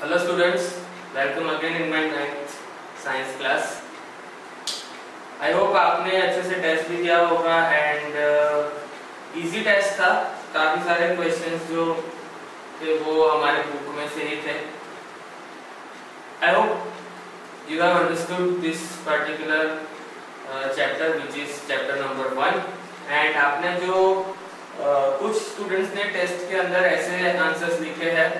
Hello students, welcome again in my 9th science class. I hope आपने अच्छे से test भी दिया होगा एंड इजी टेस्ट था. काफी सारे क्वेश्चंस जो थे वो हमारे बुक में से ही थे. I hope you have understood this particular chapter which is chapter number 1 and आपने जो कुछ स्टूडेंट्स ने टेस्ट के अंदर ऐसे आंसर्स लिखे हैं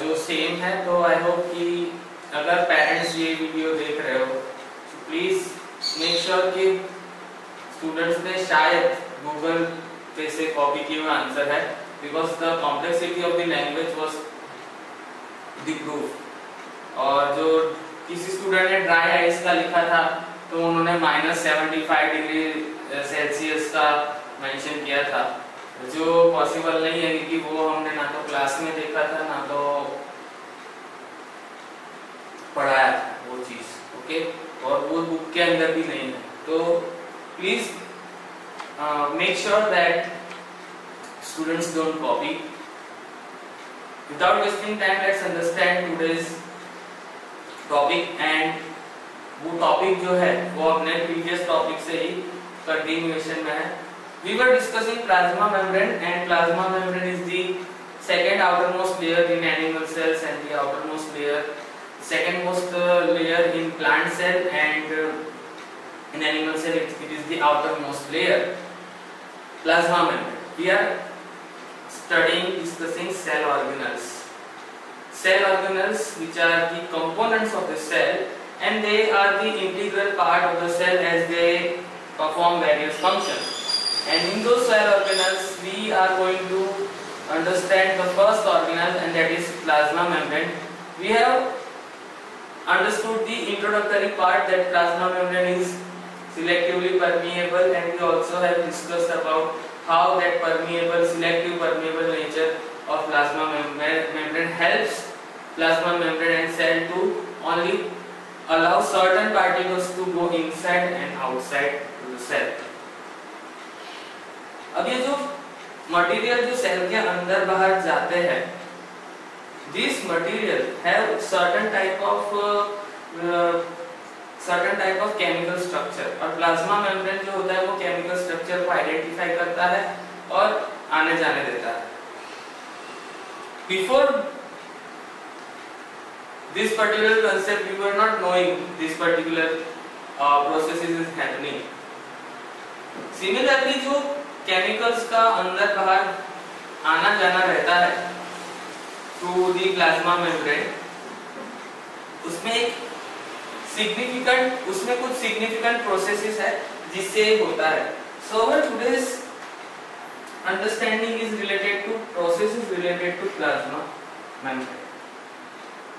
जो सेम है. तो आई होप कि अगर पेरेंट्स ये वीडियो देख रहे हो तो प्लीज मेक श्योर कि स्टूडेंट्स ने शायद गूगल पे से कॉपी किए हुए आंसर है, because the complexity of the language was the proof. और जो किसी स्टूडेंट ने ड्राई आइस का लिखा था तो उन्होंने -75 डिग्री सेल्सियस का मेंशन किया था, जो पॉसिबल नहीं है क्योंकि वो हमने ना तो क्लास में देखा था ना तो पढ़ाया था वो चीज. ओके, और वो बुक के अंदर भी नहीं है. तो please make sure that students don't copy. Without wasting time let's understand today's topic. And वो टॉपिक जो है वो अपने प्रीवियस टॉपिक से ही कंटिन्यूएशन में है. We were discussing plasma membrane, and plasma membrane is the second outermost layer in animal cells and the outermost layer, secondmost layer in plant cell, and in animal cell it is the outermost layer. Plasma membrane. We are discussing cell organelles. Cell organelles, which are the components of the cell, and they are the integral part of the cell as they perform various functions. And in those cell organelles we are going to understand the first organelle, and that is plasma membrane. We have understood the introductory part that plasma membrane is selectively permeable, and we also have discussed about how that selective permeable nature of plasma membrane helps plasma membrane and cell to only allow certain particles to go inside and outside the cell. अब ये जो material जो cell के अंदर बाहर जाते हैं, this material have certain type of chemical structure. और प्लाज्मा मेम्ब्रेन जो होता है वो केमिकल स्ट्रक्चर को आइडेंटिफाई करता है और आने जाने देता है. Before this particular concept we were not knowing this particular process is happening. Similarly जो केमिकल्स का अंदर बाहर आना जाना रहता है थ्रू दी प्लाज्मा मेम्ब्रेन, उसमें कुछ सिग्निफिकेंट प्रोसेसेस है जिससे होता है. So our today's understanding is related to processes related to plasma membrane.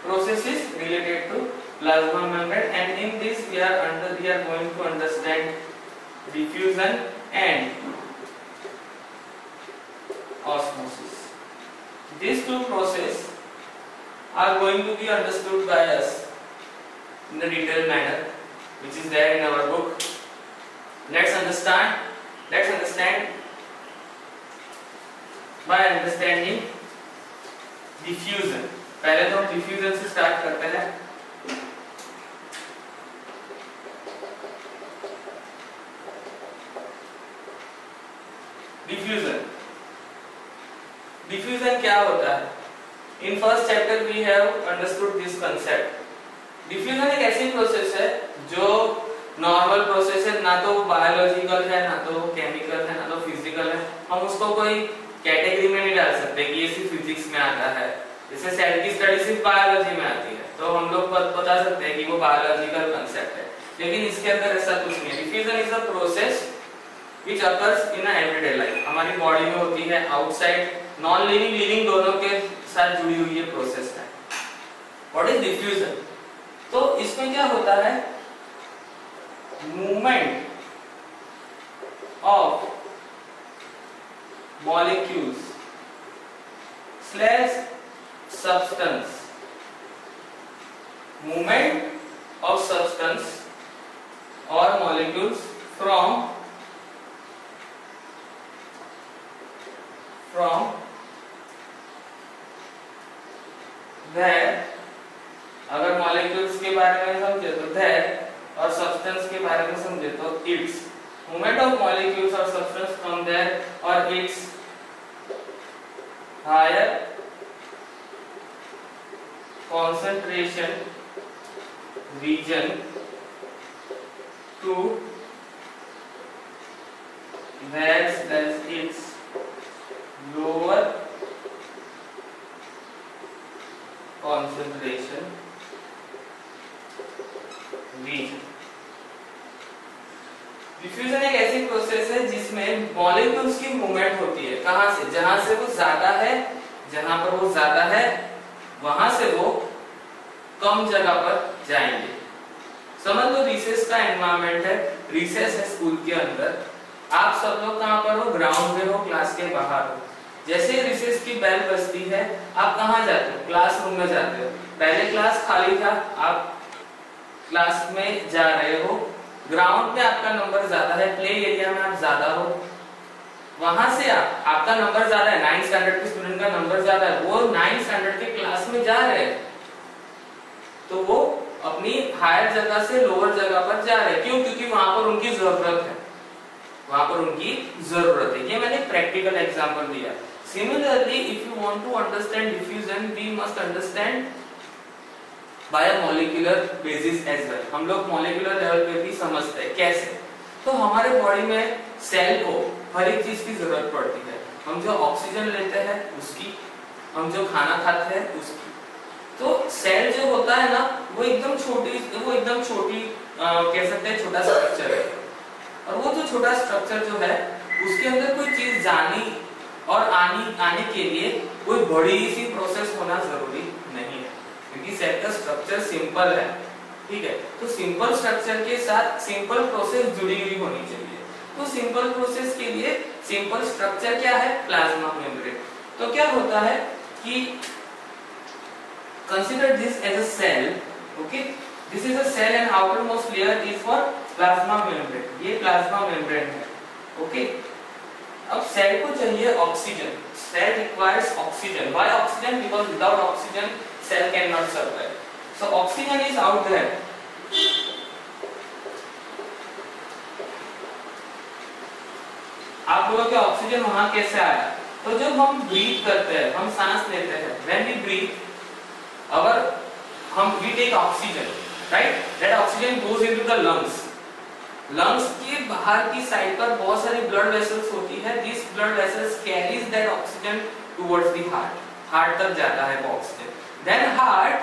Processes related to plasma membrane, and in this we are going to understand diffusion and osmosis. These two processes are going to be understood by us in a detailed manner, which is there in our book. Let's understand by understanding diffusion. पहले तो हम diffusion से start करते हैं. Diffusion क्या होता है? In first chapter we have understood this concept. Diffusion एक ऐसी प्रोसेस है जो नॉर्मल प्रोसेस है, ना तो बायोलॉजिकल है, ना तो केमिकल है, ना तो फिजिकल है. हम उसको कोई कैटेगरी में नहीं डाल सकते कि ये सिर्फ फिजिक्स में आता है. जैसे सेल की स्टडी सिर्फ बायोलॉजी में आती है तो हम लोग बता सकते हैं कि वो बायोलॉजिकल कंसेप्ट है, लेकिन इसके अंदर ऐसा कुछ नहीं है. Diffusion is a process which occurs in everyday life. हमारी बॉडी में होती है, आउटसाइड नॉन लिविंग लिविंग दोनों के साथ जुड़ी हुई ये प्रोसेस है. What is diffusion? तो इसमें क्या होता है? Movement of molecules slash substance, movement of substance or molecules from that, अगर मॉलिक्यूल्स के बारे में समझे तो that, और सब्सटेंस के बारे में समझे तो its. Movement of molecules or substance from there or its higher concentration region to whereas its lower concentration region. Diffusion एक ऐसी प्रोसेस है जिसमें मॉलिक्यूल्स की मूवमेंट होती है. कहां से? जहां से वो ज्यादा है, जहां पर वो ज्यादा है वहां से वो कम जगह पर जाएंगे. समझ लो रिसेस का एनवायरनमेंट है, रिसेस है स्कूल के अंदर. आप सब लोग कहां पर हो? ग्राउंड में हो, क्लास के बाहर हो. जैसे रिसेस की बेल बजती है आप कहां जाते हो? क्लासरूम में जाते हो. पहले क्लास खाली था, आप क्लास में जा रहे हो. ग्राउंड में आपका नंबर ज्यादा है, प्ले एरिया में आप ज्यादा हो, वहां से आपका नंबर ज्यादा है, 9th स्टैंडर्ड के स्टूडेंट का नंबर ज्यादा है, वो 9th स्टैंडर्ड के क्लास में जा रहे हैं, तो वो अपनी हायर जगह से लोअर जगह पर जा रहे हैं. क्यों? क्योंकि वहां पर उनकी जरूरत है, वहां पर उनकी जरूरत है. ये मैंने प्रैक्टिकल एग्जांपल दिया. Similarly if you want to understand diffusion we must understand by molecular basis as well. हम लोग मॉलिक्यूलर लेवल पे भी समझते हैं. कैसे? तो हमारे बॉडी में सेल को हर एक चीज की जरूरत पड़ती है. हम जो ऑक्सीजन लेते हैं उसकी, हम जो खाना खाते हैं उसकी. तो सेल जो होता है ना वो एकदम छोटी कह सकते हैं छोटा स्ट्रक्चर है. और वो जो छोटा स्ट्रक्चर जो है उसके अंदर कोई चीज जानी और आने के लिए कोई बड़ी सी प्रोसेस होना जरूरी नहीं है, क्योंकि सेल का स्ट्रक्चर सिंपल है. ठीक है, तो सिंपल स्ट्रक्चर के साथ सिंपल प्रोसेस जुड़ी हुई होनी चाहिए. तो सिंपल प्रोसेस के लिए सिंपल स्ट्रक्चर क्या है? Plasma membrane. तो क्या होता है कि consider this as a cell. Okay, this is a cell and outermost layer is for plasma membrane. ये प्लाज्मा मेम्ब्रेन है. ओके, अब सेल को चाहिए oxygen. Cell requires oxygen. Why oxygen? Because without oxygen cell cannot survive. So oxygen is out there. आप बोलोगे oxygen वहां कैसे आया? तो जब हम ब्रीथ करते हैं, हम सांस लेते हैं, when we breathe, we take oxygen, right? That oxygen goes into the lungs. lungs के बाहर की साइड पर बहुत सारी ब्लड वेसल्स होती है. These blood vessels carries that oxygen towards the heart. Heart तक जाता है वो oxygen. Then heart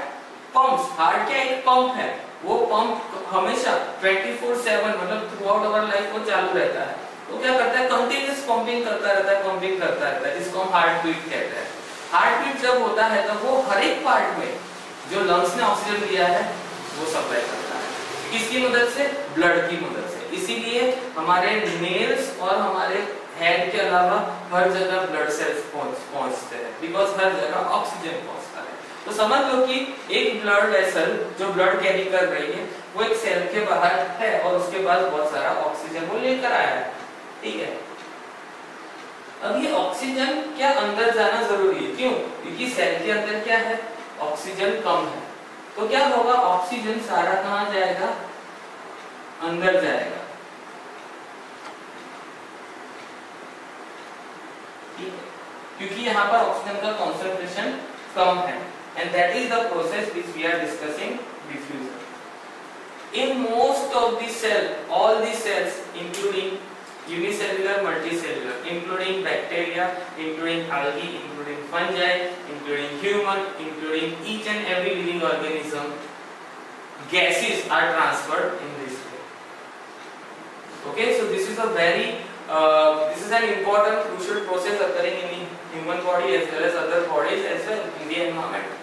pumps. Heart क्या एक पंप है. वो पंप हमेशा 24/7 मतलब थ्रू आउट आवर लाइफ वो चालू रहता है. वो क्या करता है? कंटिन्यूअस पंपिंग करता रहता है, जिसको हम हार्ट बीट कहते हैं. हार्ट बीट जब होता है तो वो हर एक पार्ट में जो लंग्स ने ऑक्सीजन दिया है वो सप्लाई करता है. किसकी मदद से? ब्लड की मदद से. इसीलिए हमारे नेल्स और हमारे हेड के अलावा हर जगह ब्लड सेल्स पहुंचते हैं, बिकॉज हर जगह ऑक्सीजन पहुंचता है. तो समझ लो कि एक ब्लड वेसल जो ब्लड कैरी कर रही है वो एक सेल के बाहर है और उसके पास बहुत सारा ऑक्सीजन वो लेकर आया है. ठीक है, अब ये ऑक्सीजन क्या अंदर जाना जरूरी है. क्यों? क्योंकि सेल के अंदर क्या है? ऑक्सीजन कम है. तो क्या होगा? ऑक्सीजन सारा कहां जाएगा? अंदर जाएगा. ठीक है, क्योंकि यहाँ पर ऑक्सीजन का कॉन्सेंट्रेशन कम है. And that is the process which we are discussing, diffusion. In most of the cell, all the cells, including unicellular, multicellular, including bacteria, including algae, including fungi, including human, including each and every living organism, gases are transferred in this way. Okay, so this is an important crucial process occurring in the human body as well as other bodies as well in the environment.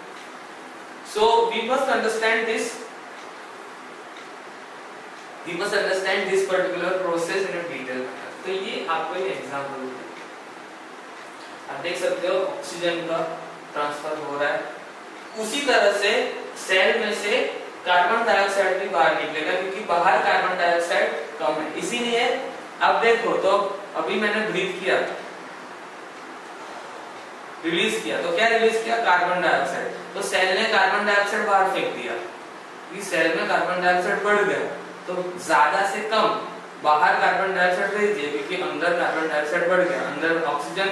So we must understand this. We must understand this particular process in a detail manner. तो ये आपको एक example है. आप देख सकते हो oxygen का ट्रांसफर हो रहा है. उसी तरह से सेल में से कार्बन डाइऑक्साइड भी बाहर निकलेगा, क्योंकि बाहर कार्बन डाइऑक्साइड कम है. इसीलिए आप देखो तो अभी मैंने ब्रीथ किया रिलीज किया। तो क्या रिलीज किया? Carbon dioxide. तो सेल ने कार्बन डाइऑक्साइड बाहर फेंक दिया। इस सेल में कार्बन डाइऑक्साइड बढ़ गया, तो ज्यादा से कम बाहर कार्बन डाइऑक्साइड भेज दिए, क्योंकि अंदर कार्बन डाइऑक्साइड बढ़ गया। अंदर ऑक्सीजन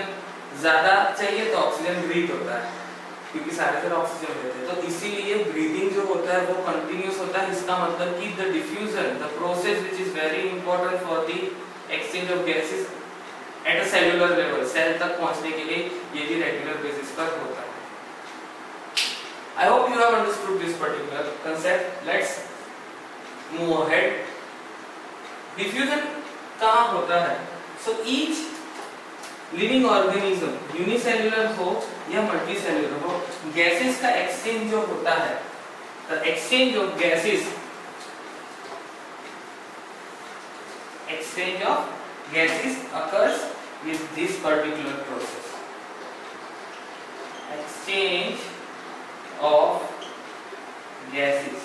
ज्यादा चाहिए तो ऑक्सीजन ब्रीथ होता है, क्योंकि सारे तरफ ऑक्सीजन रहते हैं। तो इसीलिए ब्रीदिंग जो होता है वो कंटिन्यूअस होता है। इसका मतलब कि the diffusion, the process which is very important for the exchange of gases at a cellular level, cell तक पहुंचने के लिए ये भी रेगुलर बेसिस पर होता है। I hope you have understood this particular concept. Let's move ahead. Diffusion कहाँ होता है? So each living organism, unicellular हो या multicellular हो, gases का exchange जो होता है, the exchange of gases occurs with this particular process. Exchange of gases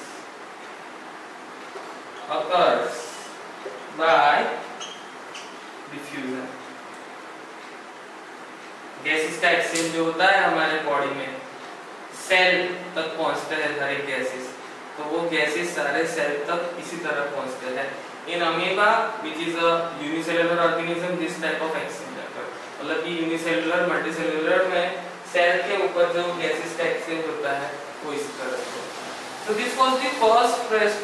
occurs by diffusion. Gases का एक्सचेंज जो होता है हमारे बॉडी में, सेल तक पहुंचते हैं हर एक गैसेस, तो वो गैसेस सारे सेल तक इसी तरह पहुंचते हैं। In amoeba which is a unicellular organism, this type of exchange occurs. मतलब कि यूनिसेलुलर मल्टीसेलुलर में सेल के ऊपर जो गैसेस का एक्सचेंज होता है वो इस तरह से। So this was the first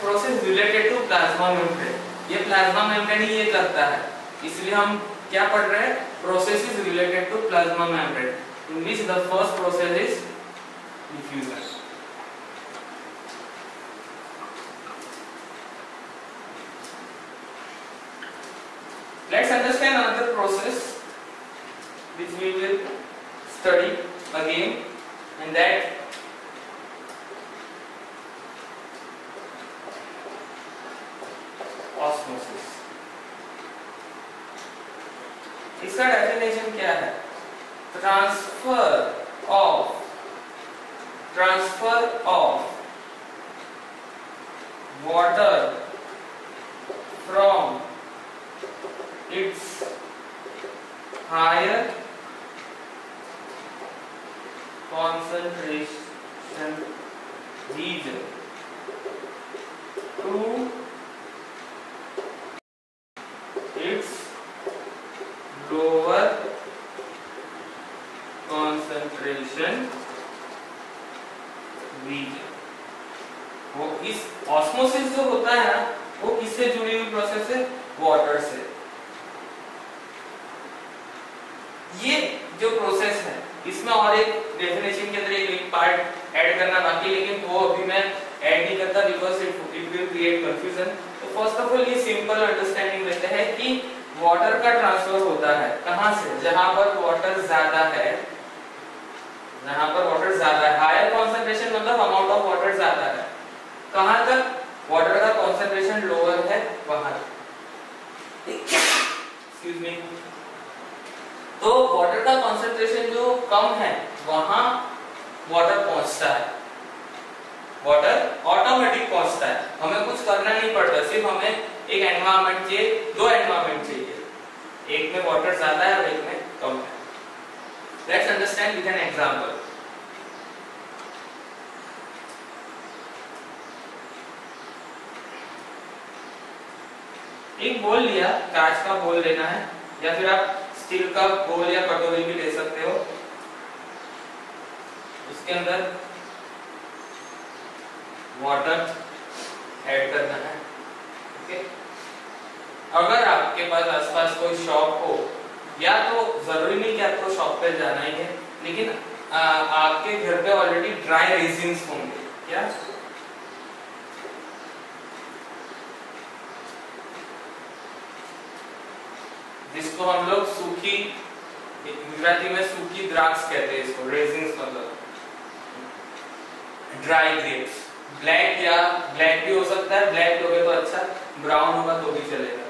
process related to plasma membrane. ये प्लाज्मा मेम्ब्रेन ही ये करता है, इसलिए हम क्या पढ़ रहे हैं? Processes related to plasma membrane, in which the first process is diffusion. Let's understand another process which we will study again, and that osmosis. इसका डेफिनेशन क्या है? Transfer of water from its higher concentration region to its lower concentration region. वो इस osmosis जो होता है ना, वो किससे जुड़ी हुई प्रोसेस है? वाटर से। ये जो प्रोसेस है इसमें और एक डेफिनेशन के अंदर एक पार्ट ऐड करना बाकी, लेकिन वो अभी मैं ऐड नहीं करता because it will create confusion. तो फर्स्ट ऑफ ऑल ये सिंपल अंडरस्टैंडिंग लेते हैं कि वाटर का ट्रांसफर होता है कहां से? जहां पर वाटर ज्यादा है, जहां पर वाटर ज्यादा है, हायर कंसंट्रेशन मतलब अमाउंट ऑफ वाटर ज्यादा है। कहां तक? वाटर का कंसंट्रेशन लोअर है वहां। Excuse me. तो वाटर का कंसंट्रेशन जो कम है वहां वाटर पहुंचता है, वाटर ऑटोमेटिक पहुंचता है, हमें कुछ करना नहीं पड़ता, सिर्फ हमें एक एनवायरनमेंट चाहिए, दो एनवायरनमेंट चाहिए, एक में वाटर ज्यादा है और एक में कम है। Let's understand with an example. एक बोल लिया, कांच का बोल लेना है या फिर आप स्टील का बोल या कटोरी भी ले सकते हो। उसके अंदर वाटर ऐड करना है। ओके, अगर आपके पास आसपास कोई शॉप हो, या तो जरूरी नहीं कि आपको शॉप पे जाना ही है, लेकिन आपके घर पे ऑलरेडी ड्राई रेजिन्स होंगे, क्या जिसको हम लोग सूखी, गुजराती में सूखी द्राक्ष कहते हैं इसको, रेजिन्स मतलब ड्राई ग्रेप्स। ब्लैक या ब्लैक भी हो सकता है, ब्लैक लोगे तो अच्छा, ब्राउन होगा तो भी चलेगा।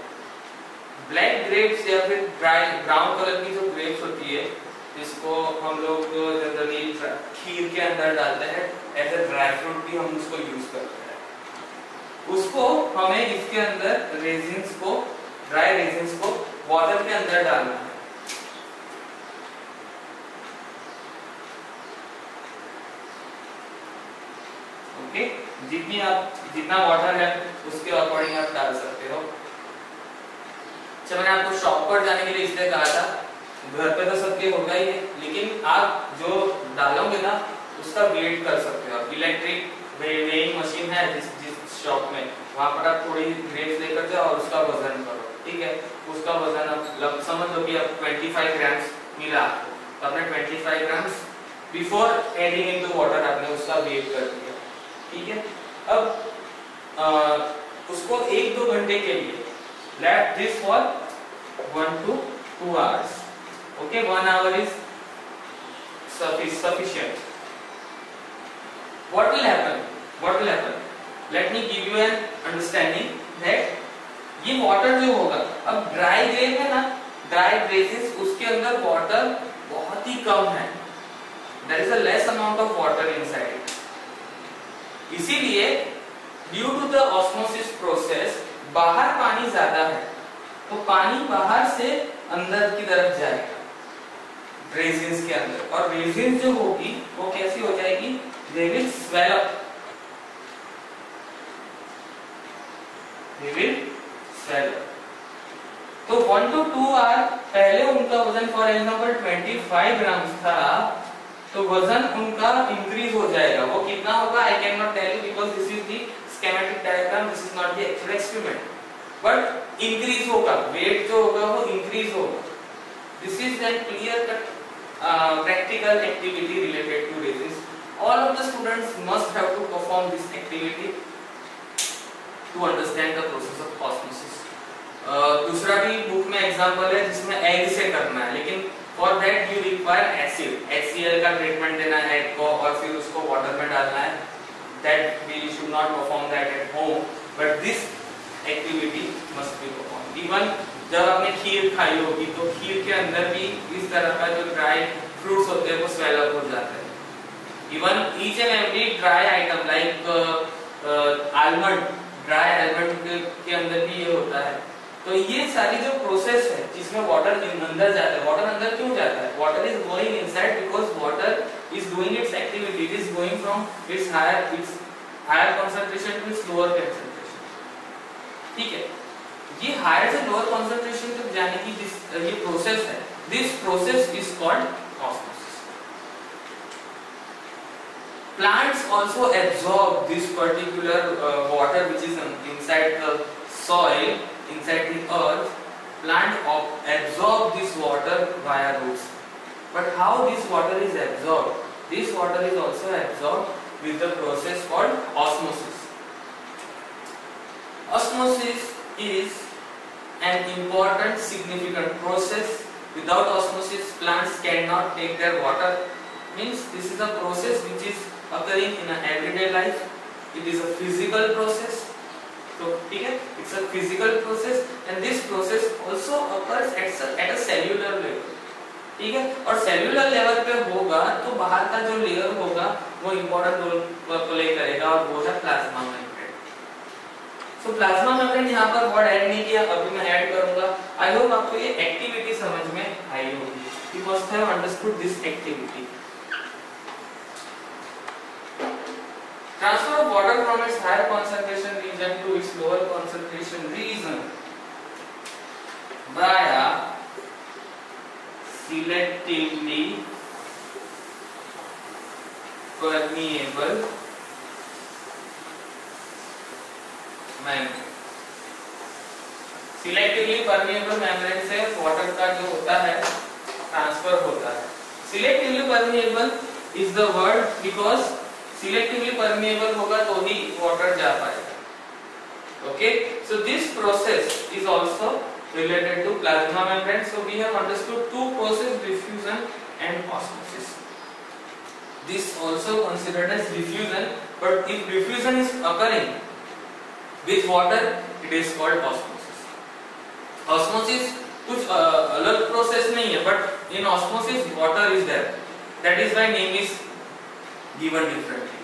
ब्लैक ग्रेप्स या फिर ड्राई ब्राउन कलर की जो ग्रेप्स होती है, जिसको हम लोग जनरली खीर के अंदर डालते हैं, एज ए ड्राई फ्रूट भी हम उसको यूज करते हैं। उसको हमें इसके अंदर रेजिन्स को, ड्राई रेजिन्स को वाटर के अंदर डालना है। ओके, जितना वाटर है उसके अकॉर्डिंग आप डाल सकते हो। अच्छा, मैंने आपको शॉप पर जाने के लिए इसलिए कहा था, घर पे तो सबके होगा ही है, लेकिन आप जो डालोगे ना उसका वेट कर सकते हो। आप इलेक्ट्रिक वेइंग मशीन है जिस शॉप में, वहां पर आप थोड़ी ग्रेप्स लेकर जाओ और उसका वजन करो, ठीक है। उसका वजन आप समझ लो कि अब 25 ग्राम्स मिला, तो आपने 25 grams before adding into water आपने उसका वेट कर दिया, ठीक है। अब उसको 1-2 घंटे के लिए let this for 1 to 2 hours. Okay, 1 hour is sufficient. What will happen? Let me give you an understanding that ये वाटर जो होगा, अब ड्राई ग्रेप है ना, ड्राई ग्रेसेस उसके अंदर वाटर बहुत ही कम है, there is a less amount of water inside it. इसीलिए due to the osmosis process बाहर पानी ज्यादा है, तो पानी बाहर से अंदर की तरफ जाएगा रेजिन्स के अंदर, और रेजिन्स जो होगी वो कैसी हो जाएगी, they will swell up. तो 1 to 2 hour पहले उनका वजन फॉर एग्जांपल 25 ग्राम था, तो वजन उनका इंक्रीज हो जाएगा। वो कितना होगा I can not tell you because this is the schematic diagram, this is not the actual experiment, but increase होगा, वेट जो होगा वो इंक्रीज होगा। This is an clear cut practical activity related to resins. All of the students must have to perform this activity to understand the process of osmosis. दूसरा भी book में example है जिसमें एग से करना है, लेकिन for that you require acid, HCl का ट्रीटमेंट देना है एग को और फिर उसको वाटर में डालना है। That we should not perform that at home, but this activity must be performed. Even जब आपने खीर खाई होगी तो खीर के अंदर भी इस तरह का जो ड्राई फ्रूट्स होते हैं वो स्वेल अप हो जाते हैं। Even each and every dry item like almond, dry almond के अंदर भी ये होता है। तो ये सारी जो प्रोसेस है जिसमें वाटर अंदर जाता है, वाटर अंदर क्यों जाता है, water is going inside because water is doing its activity, it is going from its higher concentration to its lower concentration, ठीक है। ये हायर से लोअर कंसंट्रेशन तक जाने की ये प्रोसेस है, this process is called osmosis. Plants also absorb this particular water which is inside the soil, inside the earth. Plant absorb this water via roots. But how this water is absorbed? This water is also absorbed with the process called osmosis. Osmosis is an important significant process. Without osmosis plants cannot take their water. Means this is a process which is occurring in an everyday life. It is a physical process. तो ठीक है, it's a physical process and this process also occurs at a cellular level, ठीक है। और cellular level पे होगा तो बाहर का जो लेयर होगा वो इंपॉर्टेंट रोल प्ले करेगा और वो है प्लाज्मा मेम्ब्रेन। सो प्लाज्मा मेम्ब्रेन यहाँ पर वर्ड ऐड नहीं किया, अभी मैं ऐड करूंगा। आई होप आपको ये एक्टिविटी समझ में आई होगी। You must have understood this activity. Transfer of water from its higher concentration region to its lower concentration region via selectively permeable membrane। Selectively permeable membrane से water का जो होता है ट्रांसफर होता है। Selectively permeable is the word because selectively permeable होगा तो ही वाटर जा पाएगा। Okay, so this process is also related to plasma membrane. So we have understood two process, diffusion and osmosis. This also considered as diffusion, but if diffusion is occurring with water it is called osmosis. Osmosis कुछ अलग process नहीं है, but in osmosis water is there, that is why name is given differently.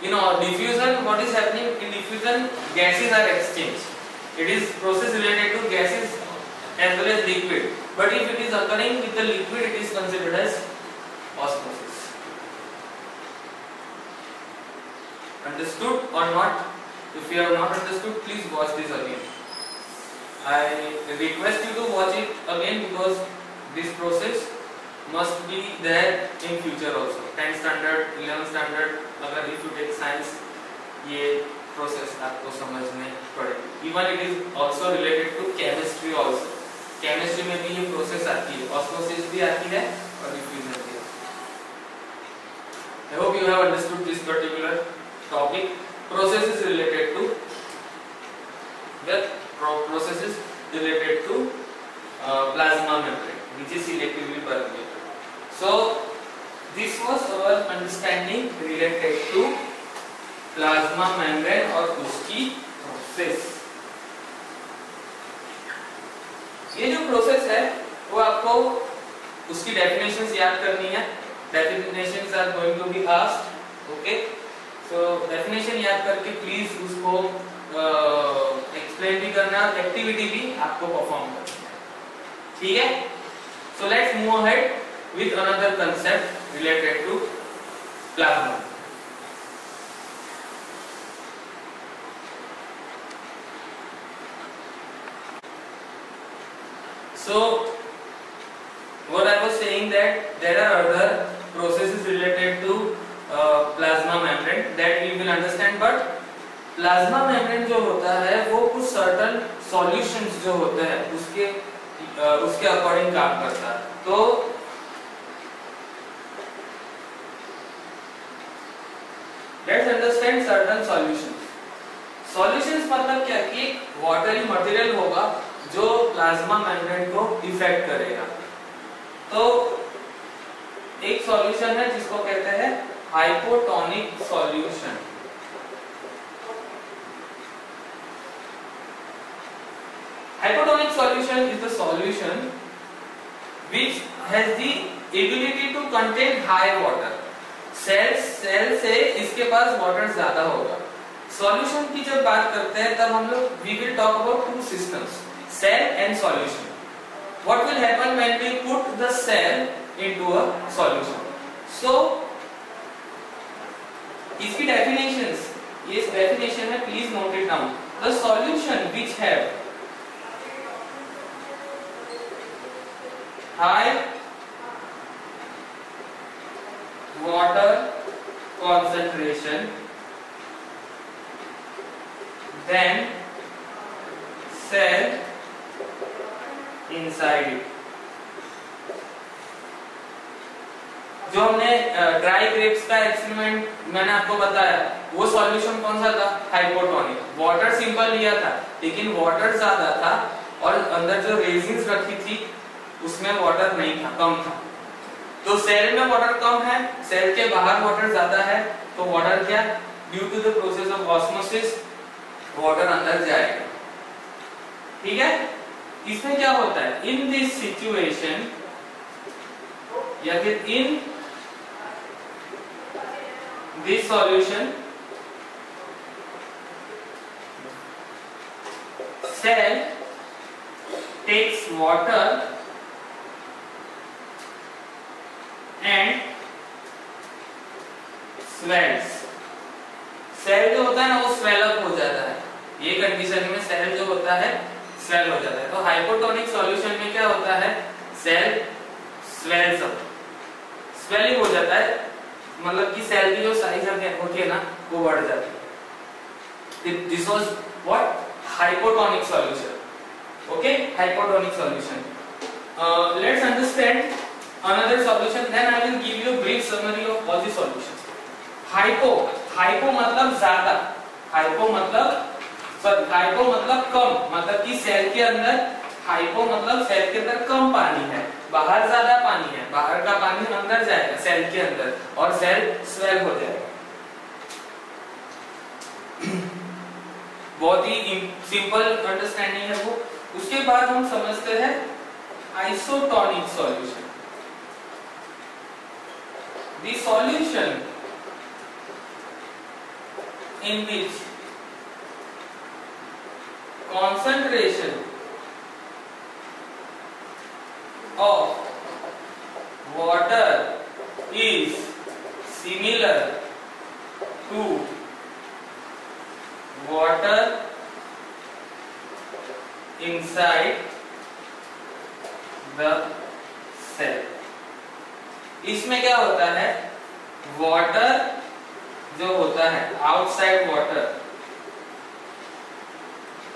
In diffusion, what is happening in diffusion? Gases are exchanged. It is process related to gases as well as liquid. But if it is occurring with the liquid, it is considered as osmosis. understood or not? If you have not understood, please watch this again. I request you to watch it again because this process must be there in future also. 10th standard, 11th standard, अगर if you take science, ये process आपको समझने पड़ेगी. Even it is also related to chemistry also. Chemistry में भी ये process आती है, osmosis भी आती है और diffusion भी. I hope you have understood this particular topic. Processes related to processes related to plasma membrane, which is selectively permeable. So this was our understanding related to plasma membrane और उसकी process. ये जो process है वो आपको उसकी definitions याद करनी है. Definitions are going to be asked. Okay, so definition याद करके please उसको explain भी करना, activity भी आपको perform करना है. ठीक है? So let's move ahead with another concept related to plasma. So what I was saying that there are other processes related to plasma membrane that we will understand, but plasma membrane जो होता है वो कुछ certain solutions जो होते हैं उसके according काम करता है. तो let's understand certain solutions. Solutions मतलब क्या कि watery material होगा जो plasma membrane को affect करेगा. तो एक सॉल्यूशन है जिसको कहते हैं hypotonic solution. Hypotonic solution is the solution which has the ability to contain high water. Cell से इसके पास वाटर ज्यादा होगा. सॉल्यूशन की जब बात करते हैं तब हम लोग we will talk about two systems, cell and solution. What will happen when we put the cell into a solution? So इसकी definitions, ये definition है, please note it down. The solution which have high water concentration then cell inside it. जो हमने dry grapes का experiment मैंने आपको बताया वो सॉल्यूशन कौन सा था? हाइपोटोनिक. वाटर सिंपल लिया था लेकिन वाटर ज्यादा था और अंदर जो रेजिन्स रखी थी उसमें वाटर नहीं था, कम था. तो सेल में वाटर कम है, सेल के बाहर वाटर ज्यादा है, तो वाटर क्या, due to the process of osmosis water अंदर जाएगा. ठीक है? इसमें क्या होता है? इन दिस सिचुएशन या फिर in this solution cell takes water and swells. Cell जो होता है ना वो स्वेल अप हो जाता है. ये कंडीशन में सेल जो होता है स्वेल हो जाता है. तो हाइपोटोनिक सॉल्यूशन में क्या होता है? सेल स्वेल्स अप, स्वेलिंग हो जाता है, मतलब कि सेल की जो साइज होती है ना वो बढ़ जाती है. This was what? Hypotonic solution. Okay, hypotonic solution. Let's understand another solution, then I will give you a brief summary of all the solutions. Hypo मतलब ज्यादा, हाइपो मतलब कम, मतलब कि सेल के अंदर, हाइपो मतलब सेल के अंदर कम पानी है, बाहर ज्यादा पानी है, बाहर का पानी अंदर जाएगा सेल के अंदर और सेल स्वेल हो जाएगा. बहुत ही सिंपल अंडरस्टैंडिंग है वो. उसके बाद हम समझते हैं isotonic solution. The solution in which concentration of water is similar to inside the cell. इसमें क्या होता है, वाटर जो होता है, आउटसाइड वाटर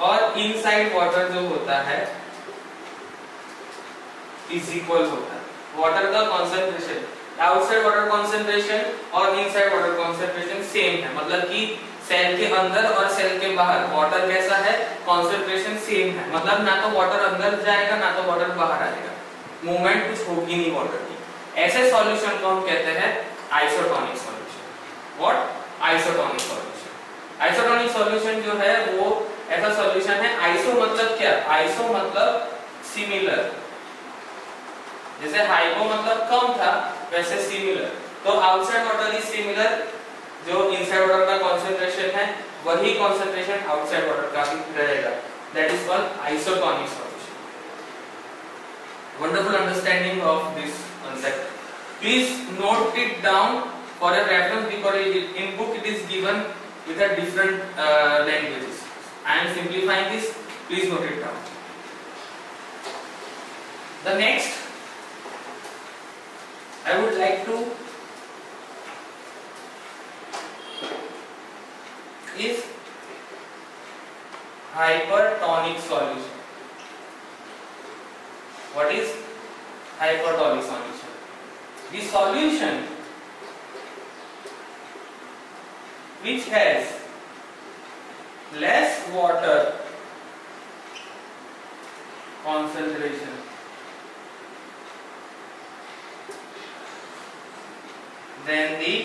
और इनसाइड वाटर जो होता है इज इक्वल होता है. वाटर का कॉन्सेंट्रेशन, आउटसाइड वाटर कॉन्सेंट्रेशन और इनसाइड वाटर कॉन्सेंट्रेशन सेम है. मतलब कि सेल के अंदर और सेल के बाहर वाटर कैसा है, कॉन्सेंट्रेशन सेम है. मतलब ना तो वाटर अंदर जाएगा ना तो वाटर बाहर आएगा, मूवमेंट कुछ होगी नहीं वाटर की. ऐसे सॉल्यूशन को हम कहते हैं isotonic solution. What? Isotonic solution. Isotonic solution जो है वो ऐसा सॉल्यूशन है. आइसो मतलब क्या? आइसो मतलब सिमिलर. जैसे हाइपो मतलब कम था, वैसे सिमिलर. तो आउटसाइड वाटर इज सिमिलर, जो इनसाइड वाटर का कंसंट्रेशन है वही कंसंट्रेशन आउटसाइड वाटर का भी रहेगा. That is called isotonic solution. Wonderful understanding of this concept. Please note it down for a reference because in book it is given with a different languages. I am simplifying this. Please note it down. The next I would like to is hypertonic solution. What is hypertonic solution? The solution which has less water concentration than the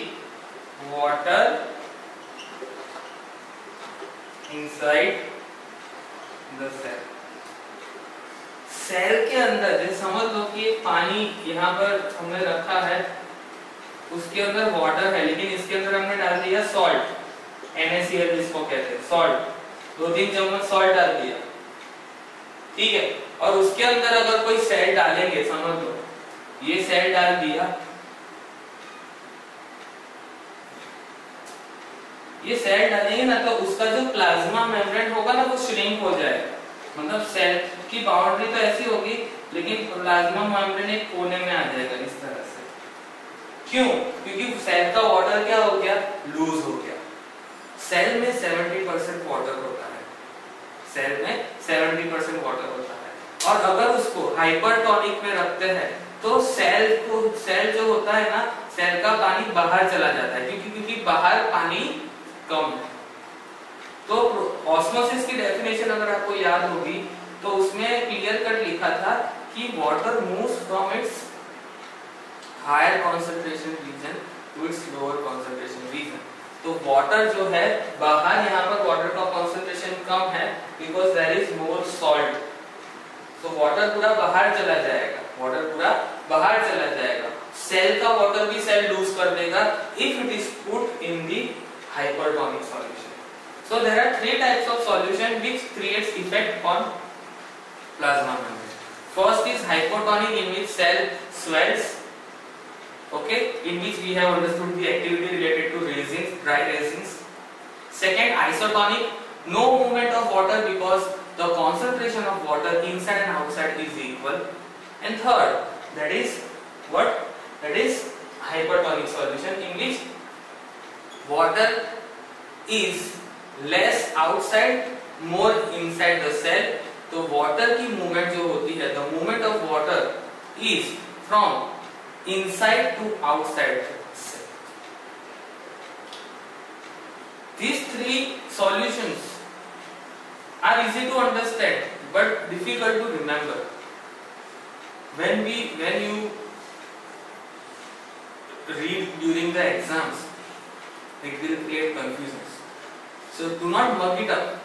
water inside the cell. Cell के अंदर जैसे समझ लो कि पानी यहाँ पर हमने रखा है, उसके अंदर वाटर है, लेकिन इसके अंदर हमने डाल दिया सॉल्ट, NaCl जिसको कहते हैं सॉल्ट. 2-3 चम्मच सॉल्ट डाल दिया, ठीक है. और उसके अंदर अगर कोई सेल डालेंगे, समझ लो ये सेल डाल दिया, ये सेल डालेंगे ना तो उसका जो प्लाज्मा मेम्ब्रेन होगा ना वो श्रिंक हो जाएगा. मतलब सेल की बाउंड्री तो ऐसी होगी लेकिन प्लाज्मा मेम्ब्रेन एक कोने में आ जाएगा इस तरह से. क्यों? क्योंकि सेल का वाटर क्या हो गया, लूज हो गया. सेल में 70% वाटर होता है, सेल में 70% वाटर होता है. और अगर उसको हाइपरटोनिक में रखते हैं तो सेल जो होता है ना, सेल का पानी बाहर चला जाता है. क्योंकि बाहर पानी कम है. तो ऑस्मोसिस की डेफिनेशन अगर आपको याद होगी तो उसमें क्लियर कट लिखा था कि water moves from its higher concentration region to its lower concentration region. तो वाटर जो है बाहर, यहाँ पर वाटर का कंसंट्रेशन कम है because there is more salt. तो वाटर पूरा बाहर चला जाएगा, वाटर पूरा बाहर चला जाएगा. सेल का वाटर भी सेल लूज कर देगा if it is put in the hypertonic solution. So there are 3 types of solution which creates effect on plasma membrane. First is hypotonic, in which cell swells, okay, in which we have understood the activity related to resins, dry resins. Second, isotonic, no movement of water because the concentration of water inside and outside is equal. And third, that is what? That is hypertonic solution, in which water is less outside, more inside the cell. तो water की movement जो होती है, the movement of water is from inside to outside cell. These 3 solutions are easy to understand but difficult to remember. When you read during the exams, it will create confusions. So do not mug it up.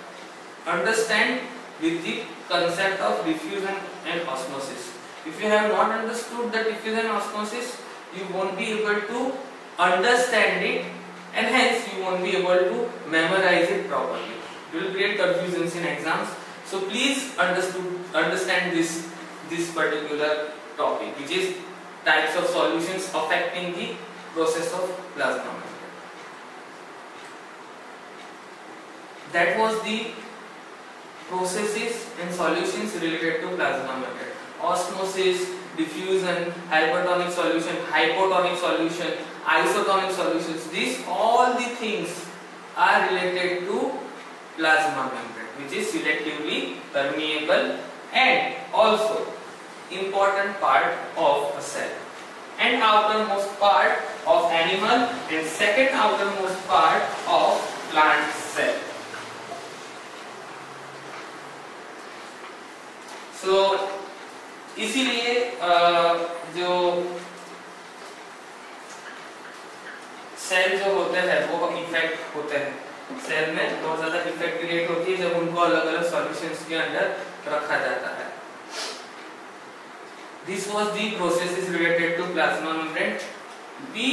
Understand with the concept of diffusion and osmosis. If you have not understood the diffusion and osmosis, you won't be able to understand it, and hence you won't be able to memorize it properly. You will create confusions in exams. So please understand this particular topic, which is types of solutions affecting the process of plasma membrane. That was the processes and solutions related to plasma membrane. Osmosis, diffusion, hypertonic solution, hypotonic solution, isotonic solutions, these all the things are related to plasma membrane, which is selectively permeable and also important part of a cell, and outermost part of animal and second outermost part of plant cell. So इसीलिए जो cell जो होते हैं वो effect होते हैं, cell में बहुत ज्यादा इफेक्ट क्रिएट होती है जब उनको अलग अलग सॉल्यूशंस के अंदर रखा जाता है. This was the processes related to plasma membrane. We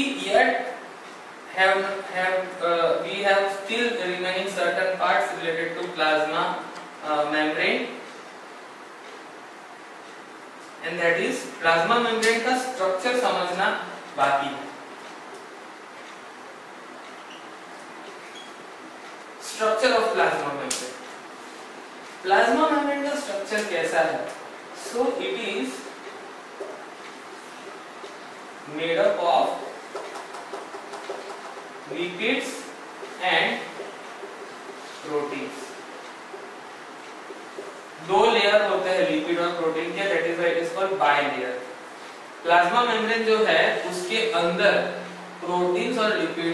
have still remaining certain parts related to plasma membrane, and that is plasma membrane का structure समझना बाकी है. Structure of plasma membrane. Plasma membrane का structure कैसा है? So it is made up of lipids and proteins. दो layer होते हैं लिपिड और प्रोटीन के, that is why it is called bilayer. Plasma membrane जो है उसके अंदर प्रोटीन्स और लिपिड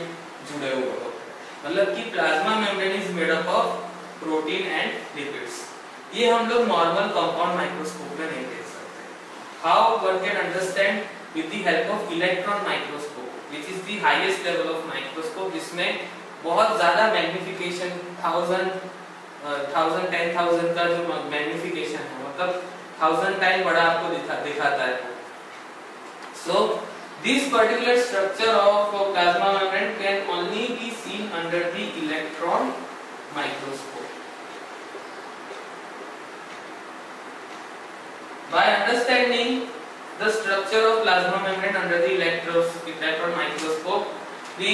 जुड़े हुए होते हैं, मतलब कि plasma membrane is made up of protein and lipids. ये हम लोग नॉर्मल कंपाउंड माइक्रोस्कोप में नहीं देख सकते. How one can understand with the help of electron microscope, which is the highest level of microscope, जिसमें बहुत ज़्यादा magnification 1000 का जो magnification है, मतलब 1000 टाइम बड़ा आपको दिखाता है. So this particular structure of plasma membrane can only be seen under the electron microscope. By understanding the structure of plasma membrane under the electron microscope, the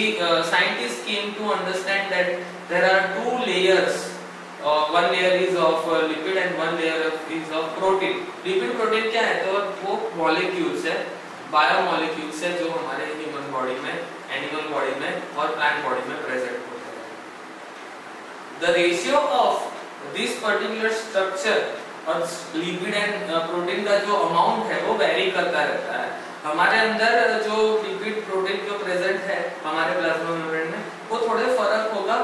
scientists came to understand that there are two layers. One layer is of lipid and one layer is of protein. Lipid protein क्या है? तो वो molecules है, biomolecules है जो हमारे human body में, animal body में और plant body में present होते हैं. The ratio of this particular structure और लिपिड एंड प्रोटीन का जो अमाउंट है वो वेरी करता रहता है. हमारे अंदर जो लिपिड प्रोटीन जो प्रेजेंट है हमारे प्लाज्मा मेम्ब्रेन में वो थोड़े फर्क होगा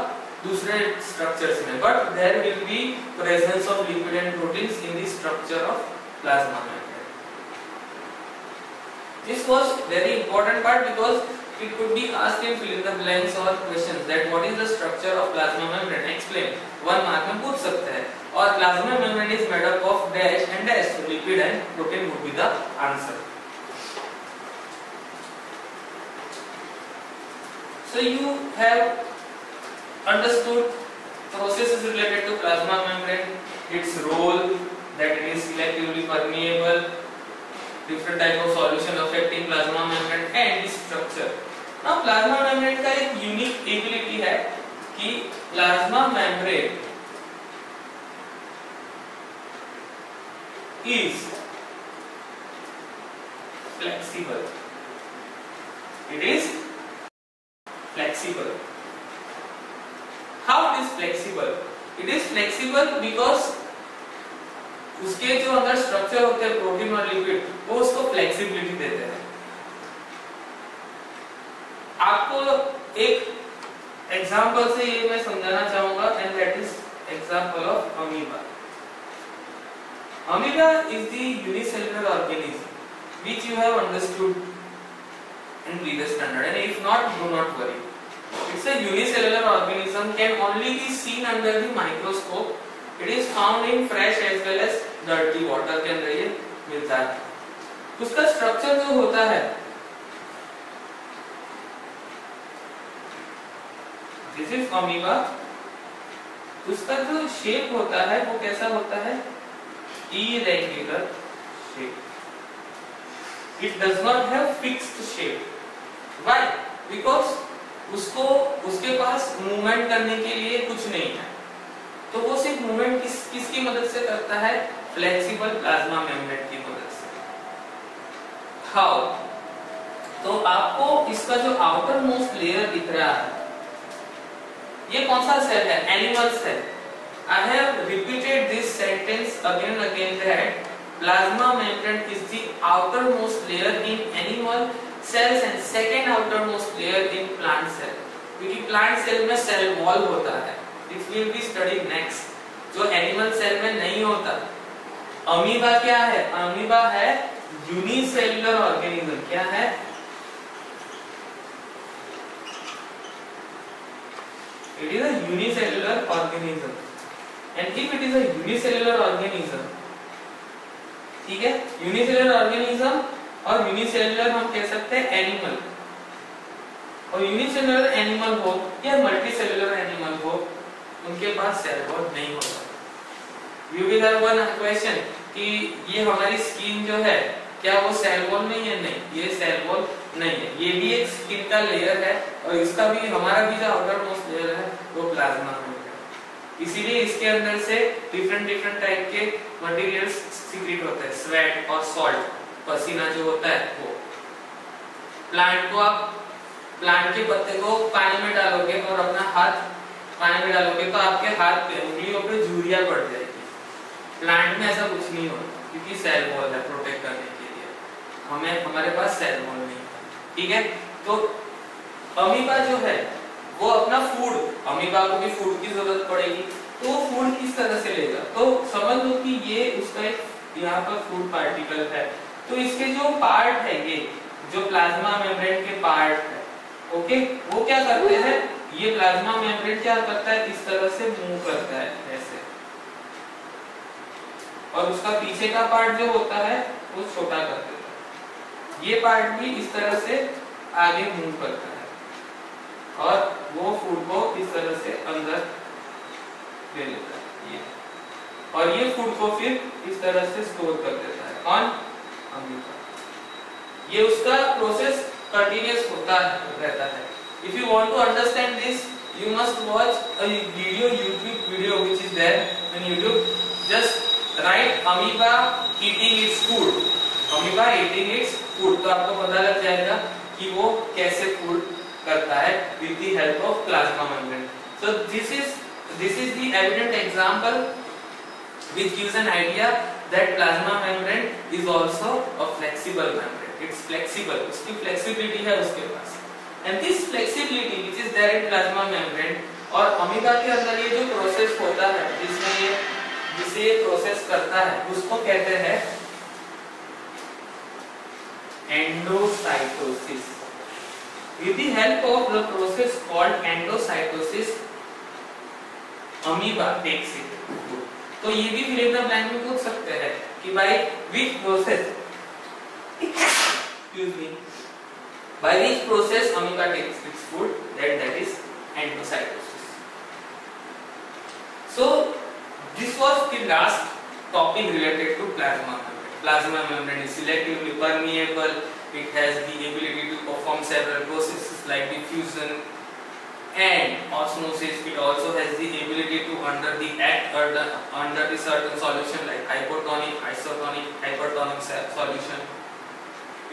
दूसरे स्ट्रक्चर्स में, but there will be presence of lipid and proteins in the structure of plasma membrane. This was very important part because it could be asked in fill in the blanks or questions that what is the structure of plasma membrane, explain. 1 mark में पूछ सकते हैं. और plasma membrane is made up of dash and dash, so lipid and protein would be the answer. So you have understood processes related to plasma membrane, its role, that it is selectively permeable, different type of solution affecting plasma membrane and its structure. Now plasma membrane का एक unique ability है कि plasma membrane is flexible. It is flexible. How it is flexible? It is flexible because उसके जो अंदर structure होते हैं protein और लिपिड वो उसको फ्लेक्सिबिलिटी देते हैं. आपको एक एग्जांपल से ये मैं समझाना चाहूंगा and that is example of amoeba. Amoeba is the unicellular organism which you have understood in previous standard, and if not, do not worry. It's a unicellular organism, can only be seen under the microscope. It is found in fresh as well as dirty water के अंदर ये मिलता है. उसका structure जो होता है, this is amoeba, उसका जो शेप होता है वो कैसा होता है? irregular shape. It does not have fixed shape. Why? Because उसको उसके पास मूवमेंट करने के लिए कुछ नहीं है. तो वो सिर्फ मूवमेंट किसकी मदद से करता है? फ्लेक्सिबल प्लाज्मा मेम्ब्रेन की मदद से। हाउ? तो आपको इसका जो आउटर मोस्ट लेयर दिख रहा है, ये कौन सा सेल है? Animal cell. I have repeated this sentence again and again that plasma membrane is the outermost layer in animal cells and second outermost layer in plant cell. क्योंकि plant cell में cell wall होता है, it will be studied next, जो animal cell में नहीं होता। Amoeba क्या है? अमीबा है यूनिसेल्युलर ऑर्गेनिज्म। क्या है? It is a unicellular organism. And if it is a unicellular organism, ठीक है, यूनिसेलुलर ऑर्गेनिज्म और यूनिसेलुलर हम कह सकते हैं एनिमल, और यूनिसेलुलर एनिमल हो या मल्टीसेलुलर एनिमल हो, उनके पास सेल वॉल नहीं होता। You will have one question कि ये हमारी स्किन जो है क्या वो सेल वॉल नहीं है? नहीं, ये सेल वॉल नहीं है, ये भी एक स्किन का लेयर है और इसका भी, हमारा भी जो आउटर मोस्ट लेयर है वो प्लाज्मा है। इसीलिए इसके अंदर से डिफरेंट टाइप के मटेरियल्स सीक्रेट होते हैं, स्वेट और सॉल्ट, पसीना जो होता है वो। प्लांट को आप, प्लांट के पत्ते को पानी में डालोगे और अपना हाथ पानी में डालोगे तो आपके हाथ पे, उंगलियों पे झुर्रियां पड़ जाएगी। प्लांट में ऐसा कुछ नहीं होता क्योंकि सेल वॉल है प्रोटेक्ट करने के लिए, हमें, हमारे पास सेल वॉल नहीं है। ठीक है, तो अमीबा जो है वो अपना फूड, अमीबा को भी फूड की जरूरत पड़ेगी, तो वो फूड किस तरह से लेगा? तो समझ लो कि ये उसका एक यहाँ पर फूड पार्टिकल है, तो इसके जो पार्ट है, ये जो प्लाज्मा मेम्ब्रेन के पार्ट है, ओके, वो क्या करते हैं? ये प्लाज्मा मेम्ब्रेन क्या करता है? इस तरह से मूव करता है ऐसे, और उसका पीछे का पार्ट जो होता है वो छोटा कर देता है। ये पार्ट भी इस तरह से आगे मूव करता है और वो फूड को इस तरह से अंदर ले लेता है ये, और ये फूड को फिर इस तरह से स्टोर कर देता है। कौन? अमीबा। ये उसका प्रोसेस कंटिन्यूअस होता रहता है। If you want to understand this, you must watch a video, YouTube video which is there on YouTube. Just write amoeba eating its food. Amoeba eating its food. तो आपको पता लग जाएगा कि वो कैसे फूड करता है with the help of plasma membrane. So this is the evident example which gives an idea that plasma membrane is also a flexible membrane. It's flexible. उसकी flexibility है उसके पास. And this flexibility which is there in plasma membrane, और amoeba के अंदर ये जो process होता है जिसे ये प्रोसेस करता है उसको कहते हैं endocytosis. With the help of the process called endocytosis, amoeba takes it. तो ये भी फिल इन द ब्लैंक में पूछ सकते हैं कि by which process, excuse me, by which process amoeba takes its food, that is endocytosis. So this was the last topic related to plasma membrane. Plasma membrane is selectively permeable. It has the ability to perform several processes like diffusion and osmosis. It also has the ability to under the certain solution like hypotonic, isotonic, hypertonic solution.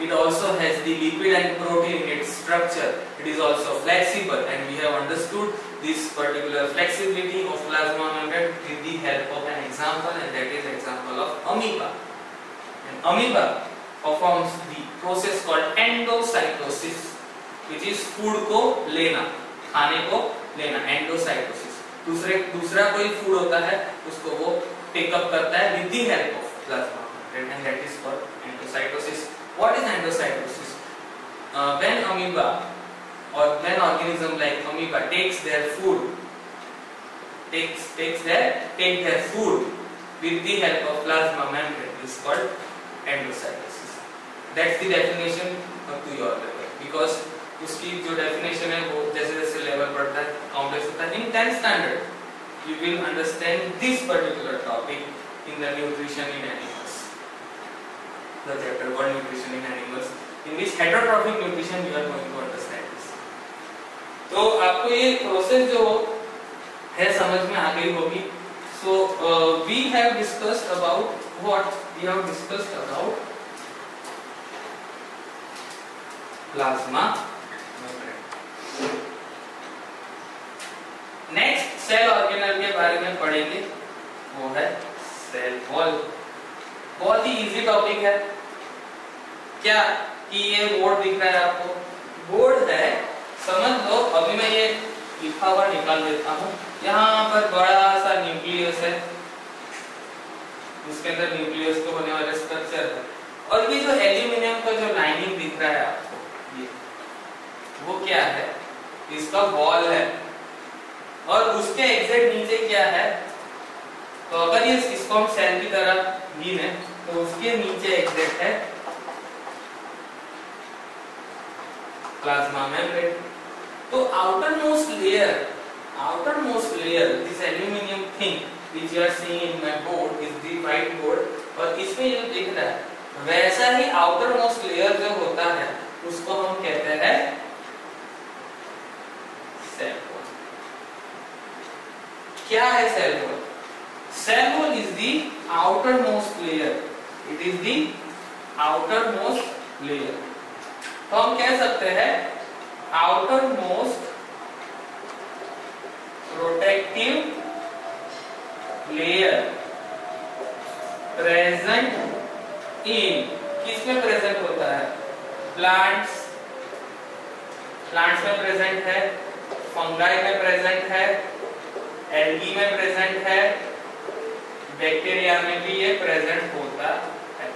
It also has the lipid and protein in its structure. It is also flexible, and we have understood this particular flexibility of plasma membrane with the help of an example, and that is example of amoeba. And amoeba performs the process called endocytosis, which is food को लेना, खाने को लेना, endocytosis. दूसरा कोई food होता है उसको वो pick up करता है with the help of plasma membrane, and that is called endocytosis. What is endocytosis? When amoeba or when organism like amoeba takes their food, take their food with the help of plasma membrane, is called endocytosis. That's the definition up to your level, because उसकी जो definition है वो जैसे जैसे level बढ़ता है complex होता है. In 10th standard, you will understand this particular topic in the nutrition in animals. The chapter called nutrition in animals, in which heterotrophic nutrition you are going to understand this. तो आपको ये process जो है समझ में आ गई होगी So we have discussed about what? We have discussed about plasma membrane. Next cell organelle के बारे में पढ़ेंगे, वो है सेल वॉल। बहुत ही इजी टॉपिक है। क्या कि ये बोर्ड दिख रहा है आपको, बोर्ड है, समझ लो। अभी मैं ये लिखा हुआ निकाल देता हूँ। यहाँ पर बड़ा सा न्यूक्लियस है, उसके अंदर न्यूक्लियस को होने वाले स्ट्रक्चर है, और ये जो एल्यूमिनियम का जो लाइनिंग दिख रहा है आपको, ये वो क्या है? इसका वॉल है। और उसके एग्जैक्ट नीचे क्या है? तो अगर ये इसको हम सेल की तरह गिने तो उसके नीचे एग्जैक्ट है प्लाज्मा मेम्ब्रेन। तो outer most layer this aluminium thing which you are seeing in my board is the white board, और इसमें जो दिख रहा है वैसा ही आउटर मोस्ट लेयर जो होता है उसको हम कहते हैं सेल वॉल। क्या है cell wall? Cell wall is the outer most layer, it is the outer most layer. तो हम कह सकते हैं outer most protective layer present in, किसमें प्रेजेंट होता है? प्लांट्स में प्रेजेंट है, फंगाई में प्रेजेंट है, एल्गी में प्रेजेंट है, बैक्टीरिया में भी ये प्रेजेंट होता है।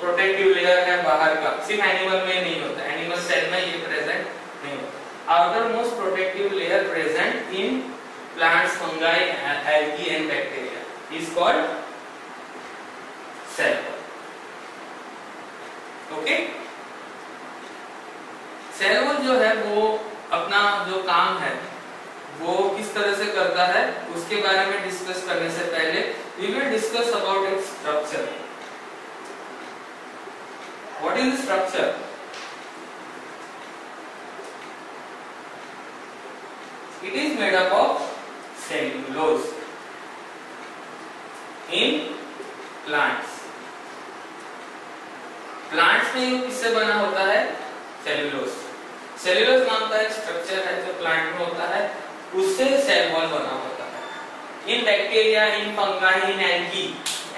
प्रोटेक्टिव लेयर है बाहर का, सिर्फ एनिमल में नहीं होता, एनिमल सेल में ये प्रेजेंट नहीं होता। Outer most protective layer present in plants, fungi, algae and bacteria is called cell wall. Okay? Cell wall जो है वो अपना जो काम है वो किस तरह से करता है उसके बारे में डिस्कस करने से पहले we will discuss about its structure. What is the structure? It is made up of cellulose in plants. Plants में ये किससे बना होता है? सेल्यूलोज। सेल्यूलोज नाम का एक स्ट्रक्चर है जो प्लांट में होता है, उससे सेल वॉल बना होता है। इन बैक्टीरिया, इन फंगाई, इन एल्गी,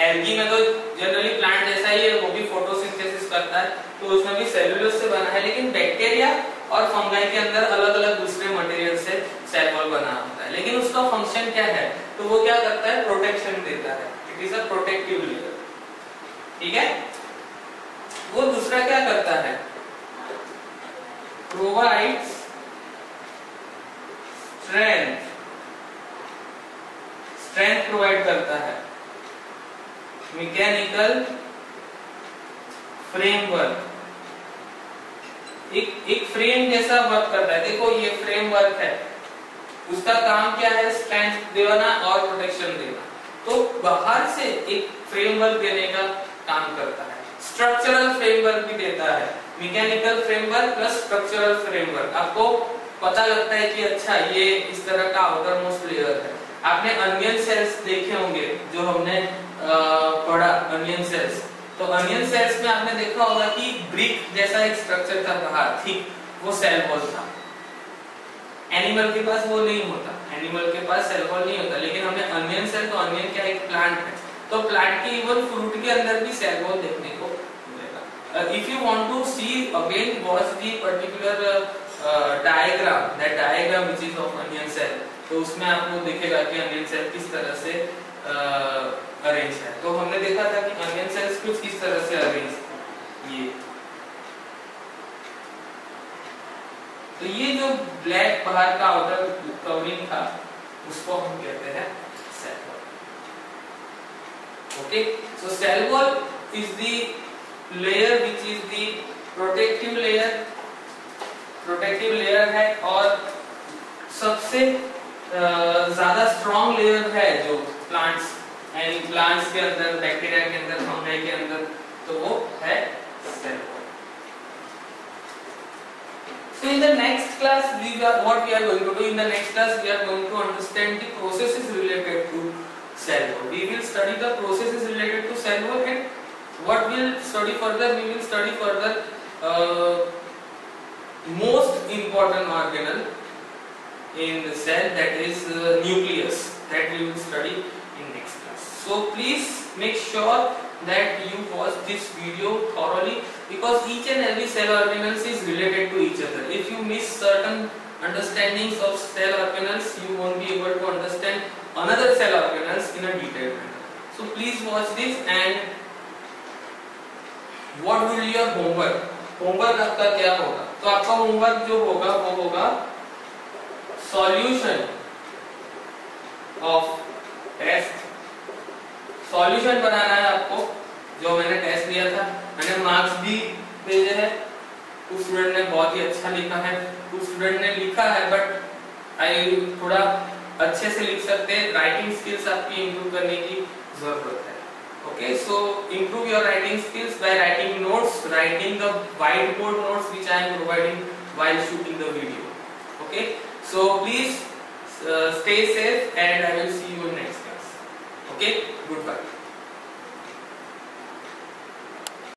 एल्गी में तो जनरली प्लांट जैसा ही है, वो भी फोटोसिंथेसिस करता है, तो उसमें भी सेल्यूलोज से बना है। लेकिन बैक्टीरिया और फंगाई के अंदर अलग अलग दूसरे मटेरियल से सेल वॉल बना होता है। लेकिन उसका फंक्शन क्या है? तो वो क्या करता है? प्रोटेक्शन देता है। It is a protective layer. ठीक है? वो दूसरा क्या करता है? प्रोवाइड्स स्ट्रेंथ प्रोवाइड करता है, मैकेनिकल फ्रेमवर्क, एक फ्रेम जैसा वर्क करता है। देखो ये फ्रेमवर्क है, उसका काम क्या है? स्ट्रेंथ देना और प्रोटेक्शन देना। तो बाहर से एक फ्रेमवर्क देने का काम करता है। स्ट्रक्चरल फ्रेमवर्क भी देता है, mechanical framework plus structural framework. आपको पता लगता है कि अच्छा ये इस तरह का आउटर मोस्ट लेयर है। आपने अनियन सेल्स देखे होंगे जो हमने पढ़ा, अनियन सेल्स। तो अनियन सेल्स में आपने देखा होगा कि ब्रिक जैसा एक स्ट्रक्चर था बाहर, ठीक, वो सेल वॉल था। एनिमल के पास वो नहीं होता, एनिमल के पास सेल वॉल नहीं होता। लेकिन हमने अनियन सेल, तो अनियन क्या एक प्लांट है, तो प्लांट के इवन फ्रूट के अंदर भी सेल वॉल देखने को मिलेगा। If you want to see again watch the particular diagram, that diagram which is of onion cell, तो उसमें आपको दिखेगा कि अनियन सेल किस तरह से अरेंज है। तो हमने देखा था कि अनियन सेल्स कुछ इस तरह से अरेंज है। तो ये जो ब्लैक बाहर का आउटर कवरिंग था उसको हम कहते हैं cell wall. Okay, so cell wall is the layer which is the protective layer है, और सबसे ज्यादा स्ट्रॉन्ग लेयर है जो प्लांट्स के अंदर, बैक्टीरिया के अंदर, फंगाई के अंदर, तो वो है cell wall. So in the next class what we are going to do, in the next class we are going to understand the processes related to cell wall. We will study the processes related to cell wall, and what we'll study further, we will study further most important organelle in the cell, that is nucleus, that we will study in next class. So please make sure that you watch this video thoroughly, because each and every cell organelles is related to each other. If you miss certain understandings of cell organelles, you won't be able to understand another cell organelles in a detailed manner. So please watch this. And what will be your homework? Homework आपका क्या होगा? तो आपका homework जो होगा वो होगा solution of test. Solution बनाना है आपको, जो मैंने टेस्ट लिया था, मैंने मार्क्स भी भेजे हैं। कुछ स्टूडेंट ने बहुत ही अच्छा लिखा है, कुछ स्टूडेंट ने लिखा है बट आई थोड़ा अच्छे से लिख सकते हैं। राइटिंग स्किल्स आपकी इंप्रूव करने की जरूरत है। Okay, so improve your writing skills by writing notes, writing the whiteboard notes which I am providing while shooting the video. Okay, so please stay safe, and I will see you in next class. Okay.